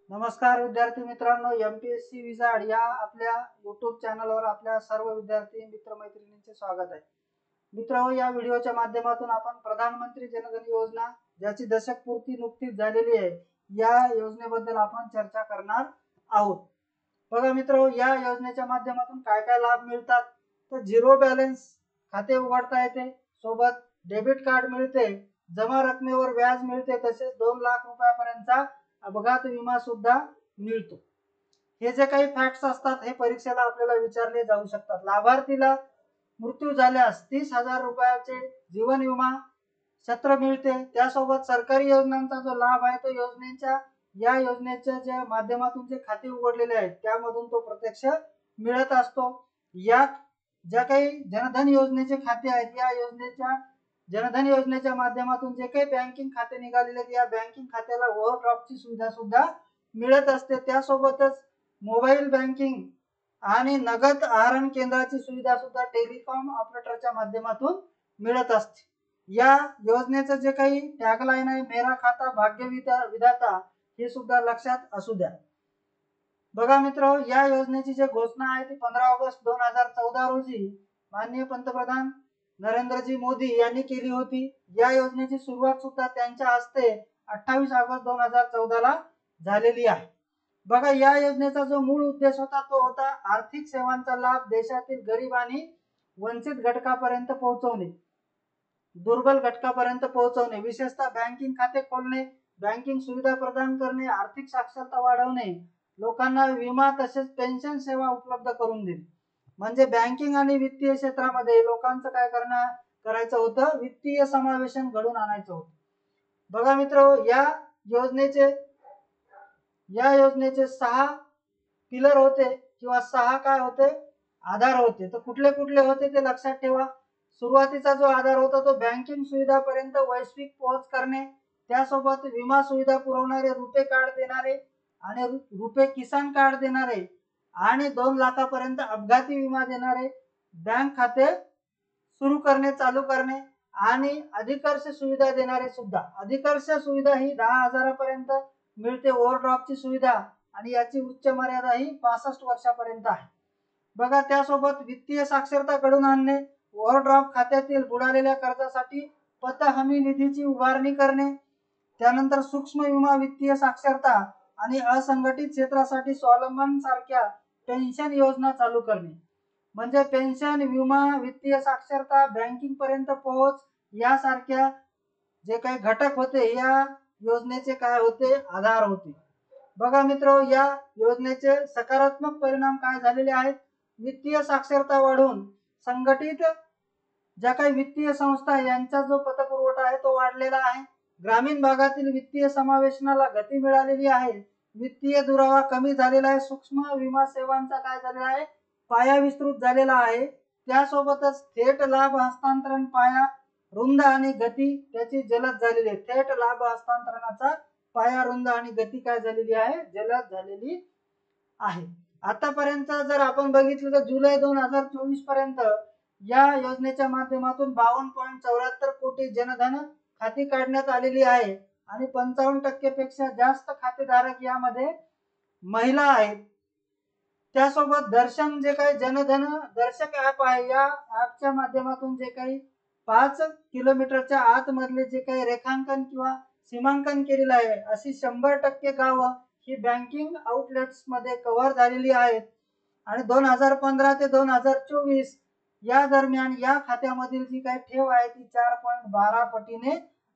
नमस्कार विद्यार्थी मित्रांनो, एमपीएससी विजार्ड या आपल्या यूट्यूब चॅनलवर आपल्या सर्व विद्यार्थी मित्रमैत्रिणींचे स्वागत आहे. मित्रांनो, या व्हिडिओच्या माध्यमातून आपण प्रधानमंत्री जनधन योजना ज्याची दशक पूर्ती नुकतीच झालेली आहे या योजनेबद्दल आपण चर्चा करणार आहोत. बघा मित्रांनो, या योजनेच्या माध्यमातून काय काय लाभ मिळतात तर झिरो बॅलन्स खाते उघडता येते, सोबत डेबिट कार्ड मिळते, जमा रकमेवर व्याज मिळते, तसेच 2 लाख रुपयापर्यंतचा अपघात विमा सुद्धा मिळतो. हे जे काही फॅक्ट्स असतात हे परीक्षेला आपल्याला विचारले जाऊ शकतात. लाभार्थीला मृत्यू झाल्यास 30,000 रुपयाचे जीवन विमा छत्र मिळते. त्यासोबत सरकारी योजनांचा जो लाभ आहे तो या योजनेच्या ज्या माध्यमातून जे खाते उघडलेले आहेत त्यामधून तो प्रत्यक्ष मिळत असतो. या ज्या काही जनधन योजनेचे खाते आहेत या जनधन योजनेच्या माध्यमातून जे काही बँकिंग खाते निघालेले आहेत या बँकिंग खात्याला ओव्हरड्राफ्टची सुविधा सुद्धा मिळत असते. त्यासोबतच मोबाईल बँकिंग आणि नगद आहरण केंद्राची सुविधा सुद्धा टेलिकॉम ऑपरेटरच्या माध्यमातून मिळत असते. या योजनेचं जे काही टॅगलाईन आहे मेरा खाता भाग्य विधाता हे सुद्धा लक्षात असू द्या. बघा मित्रांनो, या योजनेची जी घोषणा आहे ती 15 ऑगस्ट 2014 रोजी माननीय पंतप्रधान नरेंद्रजी मोदी यांनी केली होती. या योजनेची सुरुवात सुद्धा त्यांच्या हस्ते 28 ऑगस्ट 2014 ला झालेली आहे. बघा, या योजनेचा जो मूळ उद्देश होता तो होता आर्थिक सेवांचा लाभ देशातील गरीब आणि वंचित घटकापर्यंत पोहोचवणे, दुर्बल घटकापर्यंत पोहोचवणे, विशेषतः बँकिंग खाते खोलणे, बँकिंग सुविधा प्रदान करणे, आर्थिक साक्षरता वाढवणे, लोकांना विमा तसेच पेन्शन सेवा उपलब्ध करून देणे. म्हणजे बँकिंग आणि वित्तीय क्षेत्रामध्ये लोकांचं काय करायचं होतं, वित्तीय समावेशन घडून आणायचं होतं. बघा मित्रांनो, या योजनेचे 6 पिलर होते किंवा 6 काय होते आधार होते. तर कुठले कुठले होते ते लक्षात ठेवा. सुरुवातीचा जो आधार होता तो बँकिंग सुविधापर्यंत वैश्विक पोहोच करणे, त्यासोबत विमा सुविधा पुरवणारे रुपे कार्ड देणारे आणि रुपे किसान कार्ड देणारे आणि 2 लाखापर्यंत अपघाती विमा देणारे बँक खाते सुरू करणे, चालू करणे आणि अधिकर्ष सुविधा देणारे सुद्धा. अधिकर्ष सुविधा ही 10,000 पर्यंत मिळते, ओव्हरड्राफ्टची सुविधा, आणि याची उच्च मर्यादा ही 65 वर्षापर्यंत आहे. बघा, त्यासोबत वित्तीय साक्षरता घडून आणणे, ओव्हरड्राफ्ट खात्यातील बुडालेल्या कर्जासाठी पत हमी निधीची उभारणी करणे, त्यानंतर सूक्ष्म विमा, वित्तीय साक्षरता आणि असंघटित क्षेत्रासाठी स्वावलंबन सारख्या पेन्शन योजना चालू करणे. म्हणजे पेन्शन, विमा, वित्तीय साक्षरता, बँकिंग पर्यंत पोहोच यासारख्या जे काही घटक होते या योजनेचे काय होते, आधार होते. बघा मित्रांनो, या योजनेचे सकारात्मक परिणाम काय झालेले आहेत. वित्तीय साक्षरता वाढून संघटित ज्या काही वित्तीय संस्था यांचा जो पतपुरवठा आहे तो वाढलेला आहे. ग्रामीण भागातील वित्तीय समावेशनाला गती मिळालेली आहे. वित्तीय दुरावा कमी झालेला आहे. सूक्ष्म विमा सेवांचा काय झालेला आहे, पाया विस्तृत झालेला आहे. त्यासोबतच थेट लाभ हस्तांतरण पाया रुंद आणि गती त्याची जलद झालेली आहे. थेट लाभ हस्तांतरणाचा पाया रुंद आणि गती काय झालेली आहे, जलद झालेली आहे. आतापर्यंत जर आपण बघितलं तर जुलै 2024 पर्यंत या योजनेच्या माध्यमातून 52.74 कोटी जनधन खाती काढण्यात आलेली आहे आणि 55% पेक्षा जास्त खातेधारक यामध्ये महिला आहेत. त्यासोबत दर्शन जे काही जनधन दर्शक ऍप आहे या ऍपच्या माध्यमातून जे काही 5 किलोमीटरच्या आतमधले जे काही रेखांकन किंवा सीमांकन केलेलं आहे अशी 100% गावं ही बँकिंग आउटलेट्स मध्ये कव्हर झालेली आहेत. आणि 2015 ते 2024 या दरम्यान या खात्यामधील जी काही ठेव आहे ती 4.12 पटीने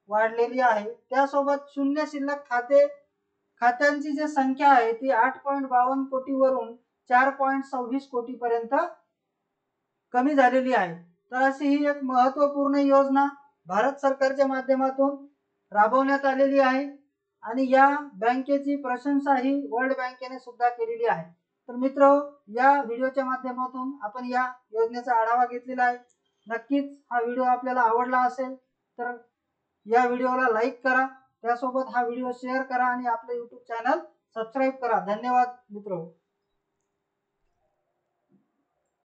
वाढलेली आहे. त्यासोबत शून्य शिल्लक खात्यांची जी संख्या आहे ती 8.52 कोटीवरून 4.26 कोटी पर्यंत कमी झालेली आहे. तर अशी ही एक महत्त्वपूर्ण योजना भारत सरकारच्या माध्यमातून राबवण्यात आलेली आहे आणि या बँकेची प्रशंसा ही वर्ल्ड बँकेने सुद्धा केलेली आहे. तर मित्रांनो, या व्हिडिओच्या माध्यमातून आपण या योजनेचा आढावा घेतलेला आहे. नक्कीच हा व्हिडिओ आपल्याला आवडला असेल तर या व्हिडिओला लाईक करा, त्यासोबत हा व्हिडिओ शेअर करा आणि आपले YouTube चॅनल सबस्क्राईब करा. धन्यवाद मित्रांनो.